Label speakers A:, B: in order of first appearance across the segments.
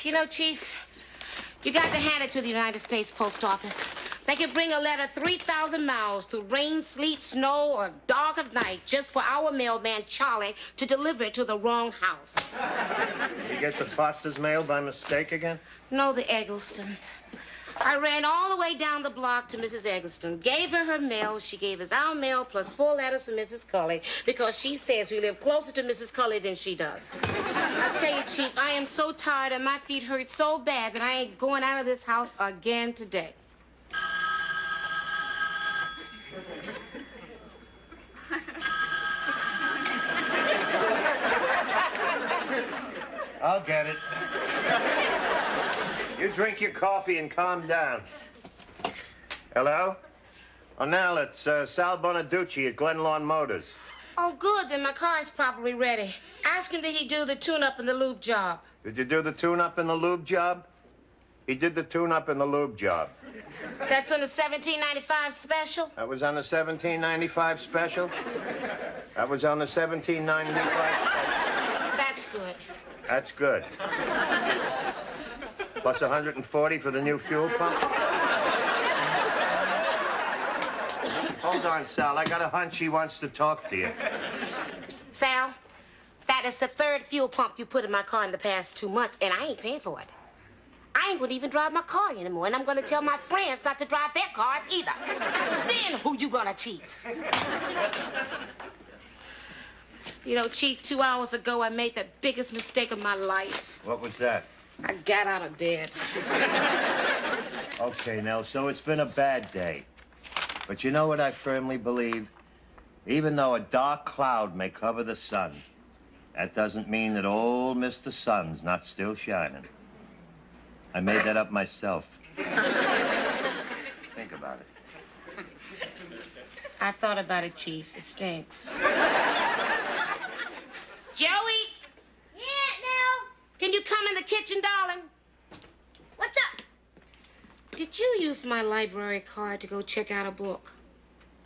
A: You know, Chief, you got to hand it to the United States Post Office. They can bring a letter 3,000 miles through rain, sleet, snow, or dark of night just for our mailman, Charlie, to deliver it to the wrong house.
B: Did you get the Foster's mail by mistake again?
A: No, the Egglestons. I ran all the way down the block to Mrs. Eggleston, gave her mail. She gave us our mail plus 4 letters from Mrs. Cully because she says we live closer to Mrs. Cully than she does. I tell you, Chief, I am so tired and my feet hurt so bad that I ain't going out of this house again today.
B: I'll get it. You drink your coffee and calm down. Hello? Oh, Nell, it's Sal Bonaducci at Glen Lawn Motors.
A: Oh, good. Then my car is probably ready. Ask him did he do the tune-up and the lube job.
B: Did you do the tune-up and the lube job? He did the tune-up and the lube job.
A: That's on the 1795 special?
B: That was on the 1795 special? That was on the 1795 special?
A: That's good.
B: That's good. Plus 140 for the new fuel pump? Hold on, Sal. I got a hunch he wants to talk to you.
A: Sal, that is the 3rd fuel pump you put in my car in the past 2 months, and I ain't paying for it. I ain't gonna even drive my car anymore, and I'm gonna tell my friends not to drive their cars either. Then who you gonna cheat? You know, Chief, 2 hours ago, I made the biggest mistake of my life.
B: What was that?
A: I got out of bed.
B: Okay, Nell, so it's been a bad day. But you know what I firmly believe? Even though a dark cloud may cover the sun, that doesn't mean that old Mr. Sun's not still shining. I made that up myself. Think about it.
A: I thought about it, Chief. It stinks. Joey!
C: Yeah, Nell?
A: Can you come in the kitchen, darling?
C: What's up?
A: Did you use my library card to go check out a book?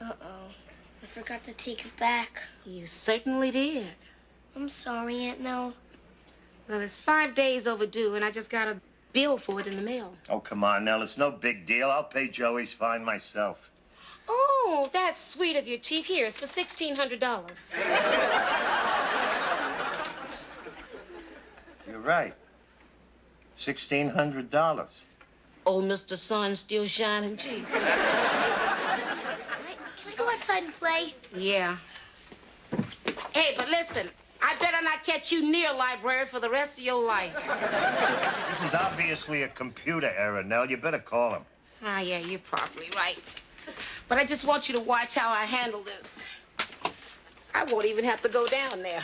C: Uh-oh. I forgot to take it back.
A: You certainly did.
C: I'm sorry, Aunt Nell.
A: Well, it's 5 days overdue, and I just got a bill for it in the mail.
B: Oh, come on, Nell. It's no big deal. I'll pay Joey's fine myself.
A: Oh, that's sweet of you, Chief. Here, it's for $1,600.
B: You're right. $1,600.
A: Old Mr. Sun's still shining, Chief.
C: Can I go outside and play?
A: Yeah. Hey, but listen, I better not catch you near library for the rest of your life.
B: This is obviously a computer error, Nell. You better call him.
A: Ah, yeah, you're probably right. But I just want you to watch how I handle this. I won't even have to go down there.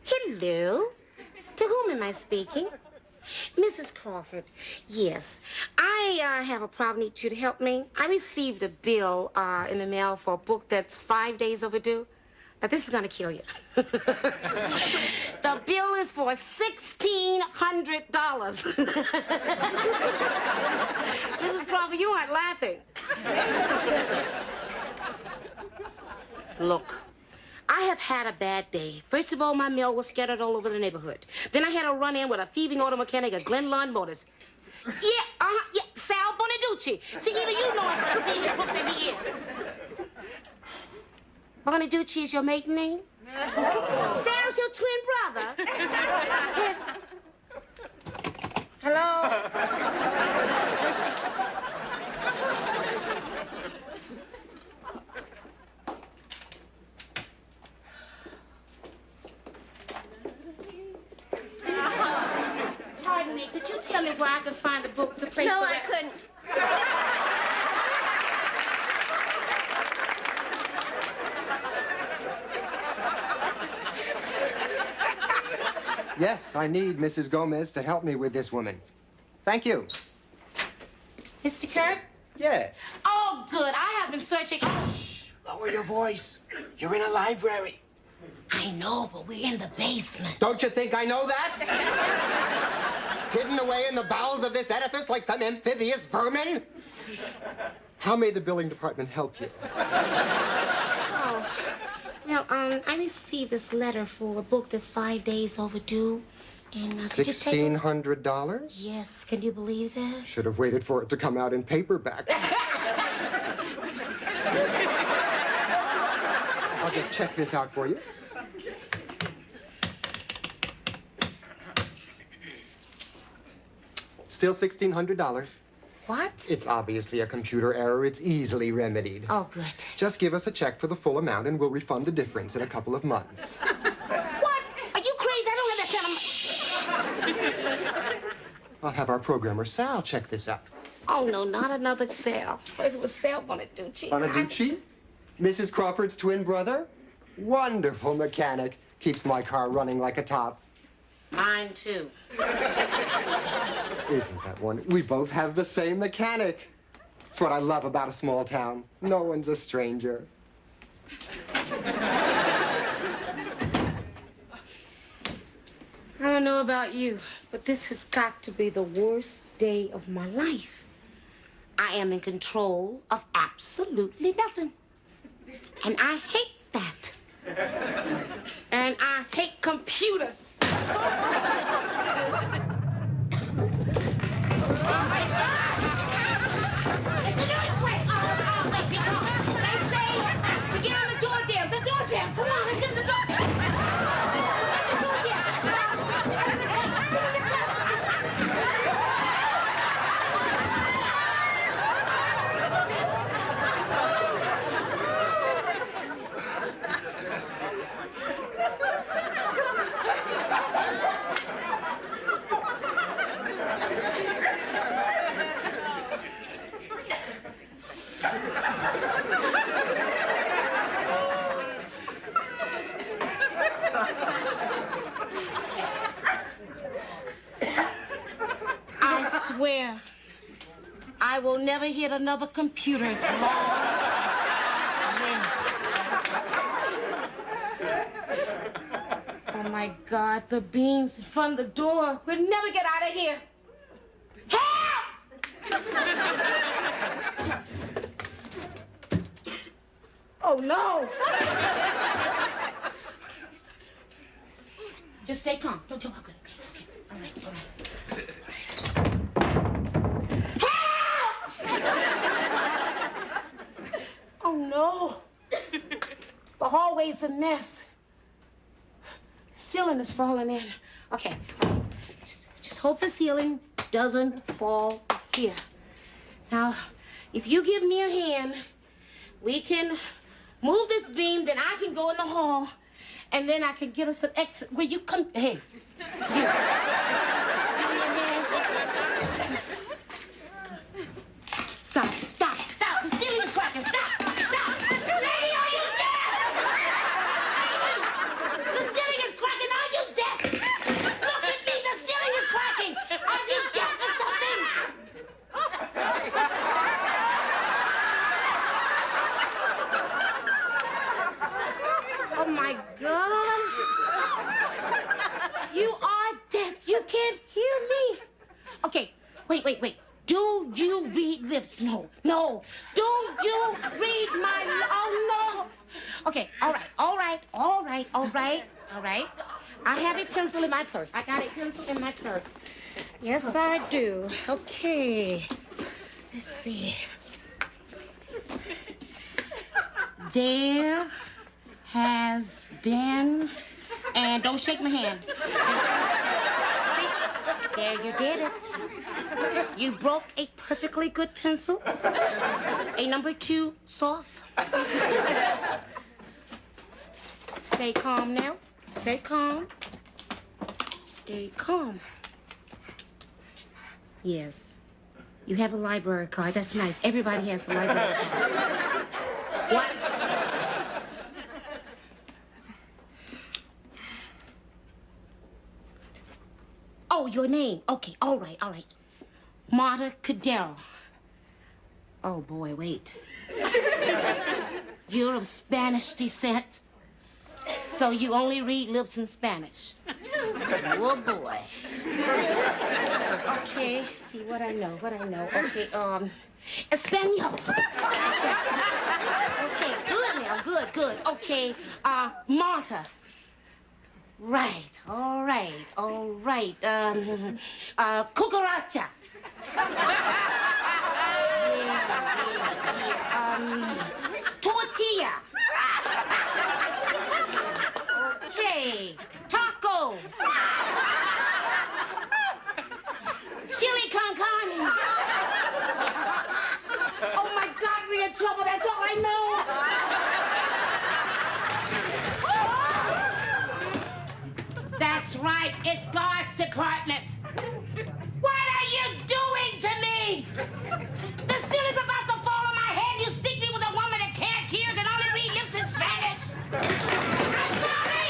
A: Hello? To whom am I speaking? Mrs. Crawford, yes. I have a problem. Need you to help me. I received a bill in the mail for a book that's 5 days overdue. Now, this is going to kill you. The bill is for $1,600. Mrs. Crawford, you aren't laughing. Look. I have had a bad day. First of all, my mail was scattered all over the neighborhood. Then I had a run-in with a thieving auto mechanic at Glen Lawn Motors. Yeah, Sal Bonaducci. See, even you know I'm a dangerous book that he is. Bonaducci is your maiden name? Sal's your twin brother? Hello? Pardon me, could you tell me where I can find the book, the place
C: No,
A: where
C: I couldn't.
D: Yes, I need Mrs. Gomez to help me with this woman. Thank you.
A: Mr. Kirk?
D: Yes.
A: Oh, good. I have been searching.
E: Lower your voice. You're in a library.
A: I know, but we're in the basement.
D: Don't you think I know that? Hidden away in the bowels of this edifice like some amphibious vermin? How may the billing department help you?
A: Oh, Well, I received this letter for a book that's 5 days overdue. And could you take it?
D: $1,600?
A: Yes, can you believe that?
D: Should have waited for it to come out in paperback. I'll just check this out for you. Still $1,600.
A: What?
D: It's obviously a computer error. It's easily remedied.
A: Oh, good.
D: Just give us a check for the full amount and we'll refund the difference in a couple of months.
A: What? Are you crazy? I don't have that kind of...
D: I'll have our programmer Sal check this out.
A: Oh, no, not another Sal. First it was Sal Bonaducci.
D: Bonaducci? Mrs. Crawford's twin brother? Wonderful mechanic. Keeps my car running like a top.
A: Mine, too.
D: Isn't that one? We both have the same mechanic. That's what I love about a small town. No one's a stranger.
A: I don't know about you, but this has got to be the worst day of my life. I am in control of absolutely nothing. And I hate that. And I hate computers. It's an earthquake! Oh, wait, be calm. They say to get on the door jam. The door jam. Come on, let's get the door. The door jam. I swear, I will never hit another computer as long as I live. Oh my God, the beams in front of the door. We'll never get out of here. Help! Oh no! Just stay calm. Don't jump. Okay. All right. Oh, no. The hallway's a mess. The ceiling is falling in. Okay. Just hope the ceiling doesn't fall here. Now, if you give me a hand, we can move this beam, then I can go in the hall, and then I can get us an exit where you come. Hey. You. Give me a hand. Stop. The ceiling is cracking. Stop. Lady, are you deaf? Lady, the ceiling is cracking. Are you deaf? Look at me. The ceiling is cracking. Are you deaf or something? Oh, my gosh. You are deaf. You can't hear me. Okay, wait. Do you read lips? No. Do you read my... Oh, no. Okay, all right. I have a pencil in my purse. I got a pencil in my purse. Yes, I do. Okay. Let's see. There has been... And don't shake my hand. See? There, you did it. You broke a perfectly good pencil. A number 2 soft. Stay calm now. Stay calm. Yes. You have a library card. That's nice. Everybody has a library card. What? Oh, your name. Okay, all right. Marta Cadell. Oh, boy, wait. You're of Spanish descent, so you only read lips in Spanish. Oh, boy. Okay. Okay, see what I know, Okay, Espanol. Okay, good now, good. Okay, Marta. Right, all right. Cucaracha. Yeah. Tortilla. Okay, taco. Chili con carne. Oh my God, we're in trouble. That's all I know. That's right. It's Guards Department. What are you doing to me? The seal is about to fall on my head. You stick me with a woman that can't hear, can only read lips in Spanish. I'm sorry.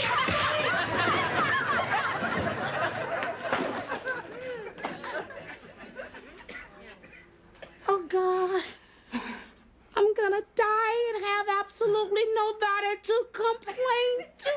A: Oh, God. I'm gonna die and have absolutely nobody to complain to.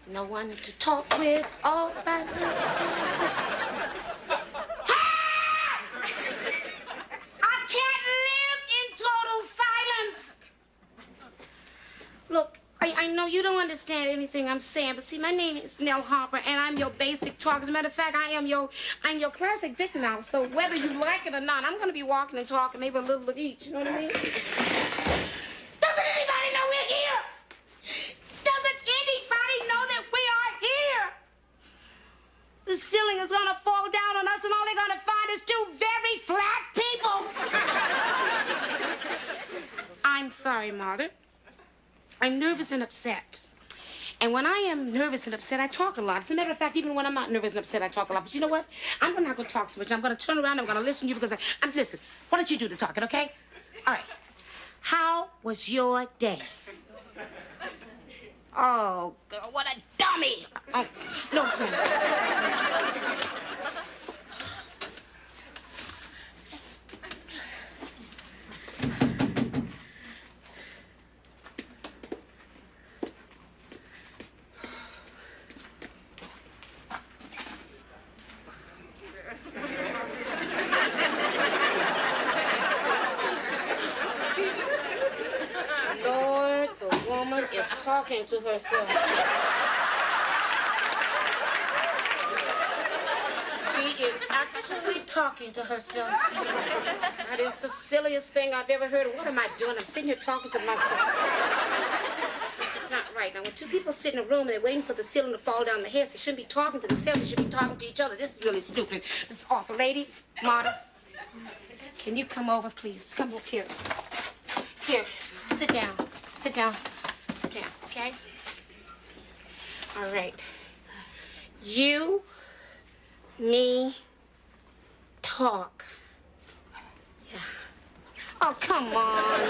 A: No one to talk with, all by myself. I can't live in total silence. Look, I know you don't understand anything I'm saying, but see, my name is Nell Harper, and I'm your basic talk. As a matter of fact, I'm your classic Big Mouth. So whether you like it or not, I'm gonna be walking and talking, maybe a little of each. You know what I mean? Doesn't anybody know we're here? Doesn't anybody know that we are here? The ceiling is gonna fall down on us, and all they're gonna find is two very flat people. I'm sorry, Margaret. I'm nervous and upset. And when I am nervous and upset, I talk a lot. As a matter of fact, even when I'm not nervous and upset, I talk a lot. But you know what? I'm not gonna talk so much. I'm gonna turn around, I'm gonna listen to you because listen, why don't you do the talking, okay? All right. How was your day? Oh, girl, what a dummy! Oh, no offense. Lord, the woman is talking to herself. She is actually talking to herself. That is the silliest thing I've ever heard. What am I doing? I'm sitting here talking to myself. This is not right. Now, when two people sit in a room and they're waiting for the ceiling to fall down their heads, they shouldn't be talking to themselves. They should be talking to each other. This is really stupid. This is awful. Lady, Marta, can you come over, please? Come over here. Here, sit down. Sit down, okay? All right. You, me, talk. Yeah. Oh, come on.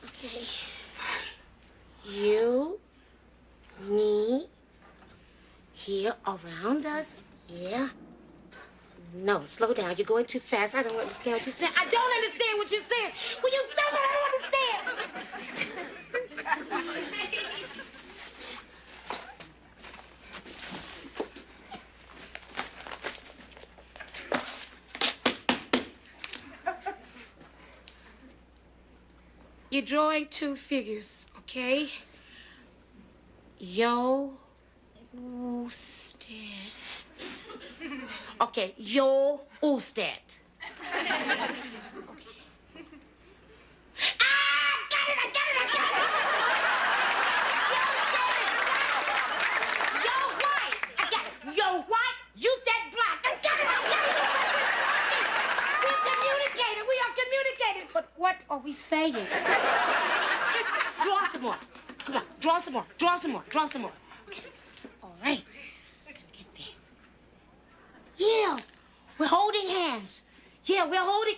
A: Okay. You, me, here around us, yeah? No, slow down. You're going too fast. I don't understand what you're saying. I don't understand what you're saying. Will you stop it? I don't understand. You're drawing two figures, okay? Yo, usted. Okay, yo usted. Okay. Ah, I got it. Yo white. I got it. Yo white, use that black. I got it. We are communicating. But what are we saying? Draw some more. Come on. Draw some more. Draw some more. Draw some more. Okay. All right. Gonna get there. Yeah. We're holding hands. Yeah, we're holding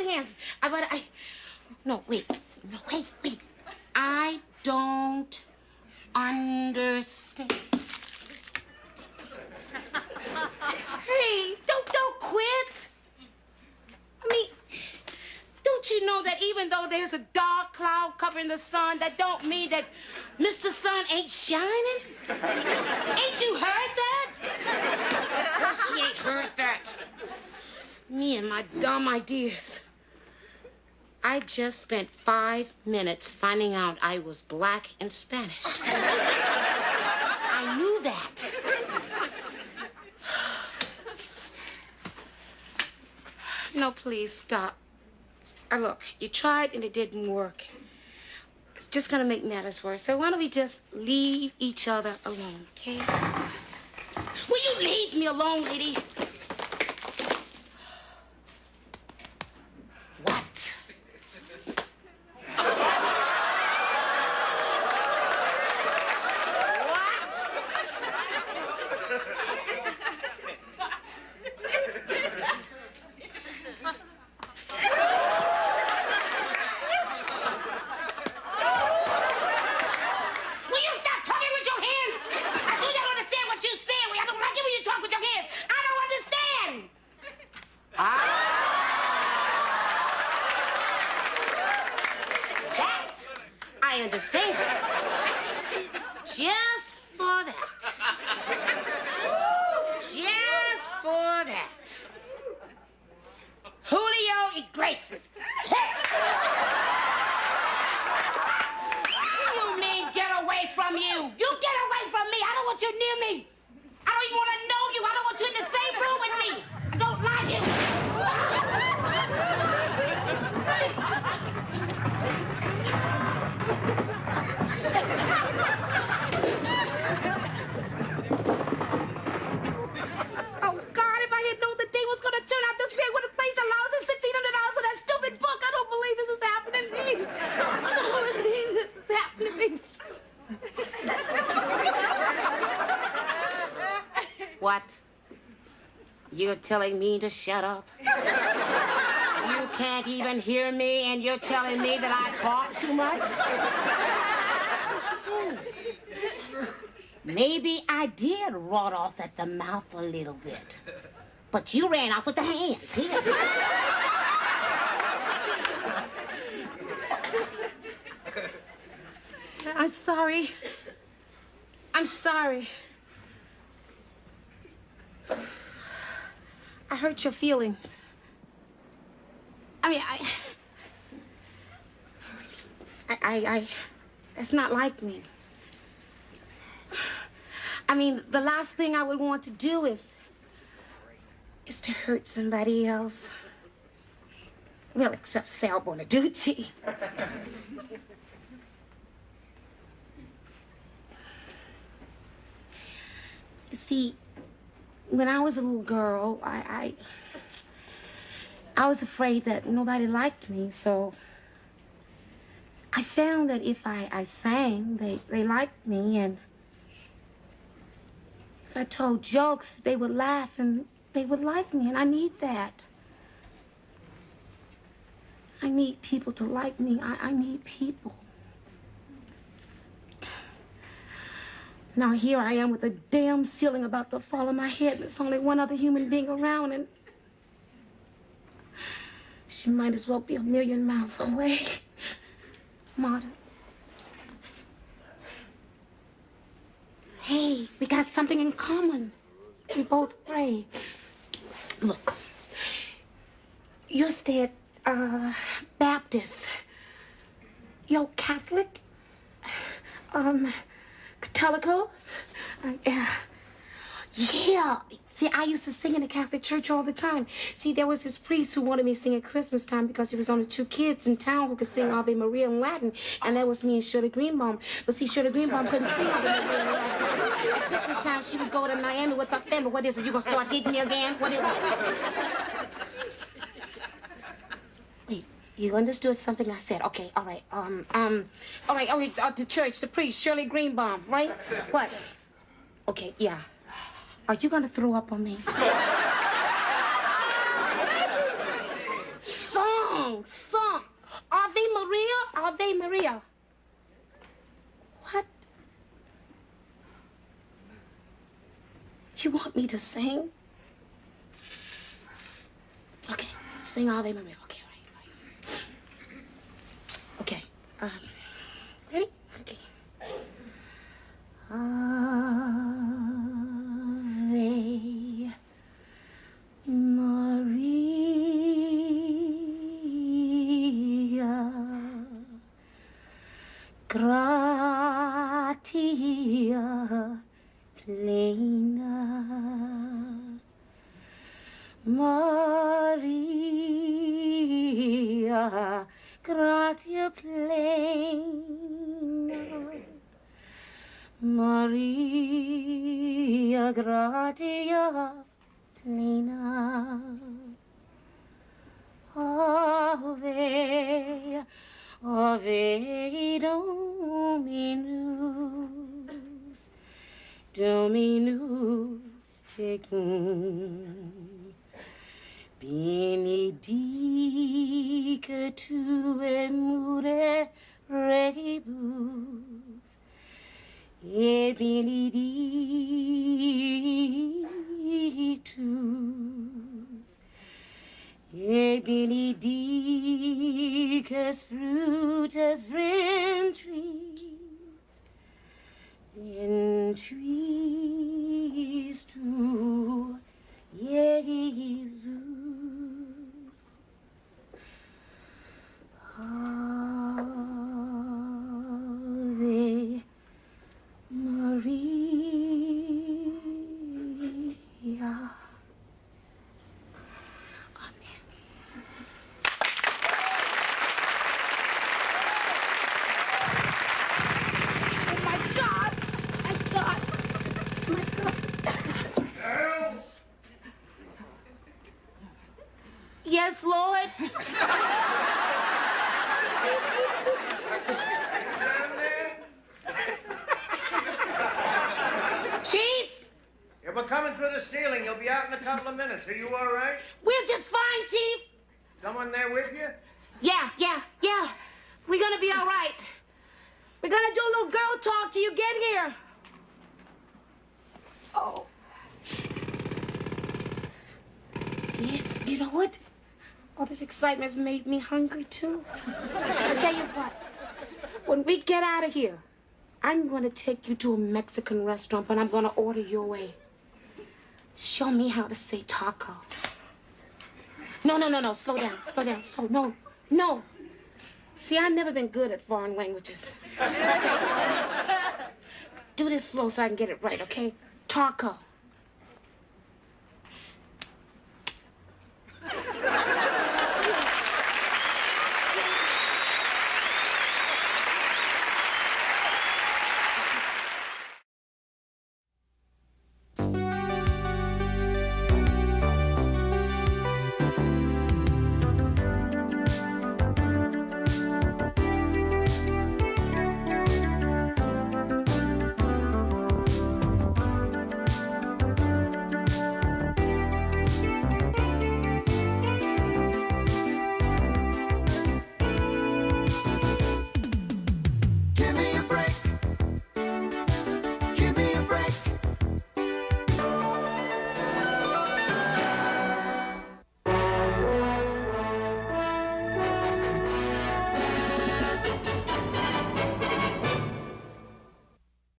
A: hands. No, wait. No, wait. I don't understand. Hey, don't quit. I mean, don't you know that even though there's a dark cloud covering the sun, that don't mean that Mr. Sun ain't shining? Ain't you heard that? Well, she ain't heard that. Me and my dumb ideas. I just spent 5 minutes finding out I was black in Spanish. I knew that. No, please, stop. Look, you tried and it didn't work. It's just gonna make matters worse. So why don't we just leave each other alone, okay? Will you leave me alone, lady? What? I understand. Just for that. Just for that. Julio Iglesias. You mean get away from you? You get away from me. I don't want you near me. I don't even want to know you. I don't want you in the same room with me. I don't like you. Oh, God, if I had known the day was going to turn out this way, I would have paid the lousy $1,600 for that stupid book. I don't believe this is happening to me. I don't believe this is happening to me. What? You're telling me to shut up? You can't even hear me, and you're telling me that I talk too much? Maybe I did rot off at the mouth a little bit. But you ran off with the hands. Here. I'm sorry. I'm sorry. I hurt your feelings. I mean, that's not like me. I mean, the last thing I would want to do is to hurt somebody else. Well, except Sal Bonaducci. You see, when I was a little girl, I was afraid that nobody liked me, so I found that if I sang, they liked me, and if I told jokes, they would laugh and they would like me, and I need that. I need people to like me. I need people. Now here I am with a damn ceiling about to fall on my head, and there's only one other human being around, and she might as well be 1,000,000 miles away. Marta. Hey, we got something in common. We both pray. Look, you're still Baptist. You're Catholic? Catholico? Yeah. See, I used to sing in the Catholic church all the time. See, there was this priest who wanted me to sing at Christmas time because there was only 2 kids in town who could sing Ave Maria in Latin, and that was me and Shirley Greenbaum. But see, Shirley Greenbaum couldn't sing Ave Maria in Latin. At Christmas time, she would go to Miami with her family. What is it? You gonna start hitting me again? What is it? Wait. You understood something I said. Okay, all right. All right, the church, the priest, Shirley Greenbaum, right? What? Okay, yeah. Are you gonna throw up on me? Song. Ave Maria, Ave Maria. What? You want me to sing? Okay, sing Ave Maria. Okay, all right. Okay, ready? Okay. Ave Maria, gratia plena, Maria, gratia plena, Maria, gratia plena, Ave, Ave Dominus, Dominus tecum, benedicatur emure rebus, et benedictus, et benedictus fructus ventris, ventris tu, Jesus. Ave Maria. Amen. Oh my God! My God! My God! Yes, Lord. Chief,
B: Yeah, we're coming through the ceiling. You'll be out in a couple of minutes. Are you all right?
A: we're just fine, Chief.
B: Someone there with you?
A: Yeah. We're gonna be all right. We're gonna do a little girl talk till you get here. Oh. Yes, you know what? All this excitement's made me hungry, too. I'll tell you what. When we get out of here, I'm gonna take you to a Mexican restaurant, but I'm gonna order your way. Show me how to say taco. No. Slow down. So, no. See, I've never been good at foreign languages. Okay. Do this slow so I can get it right, okay? Taco.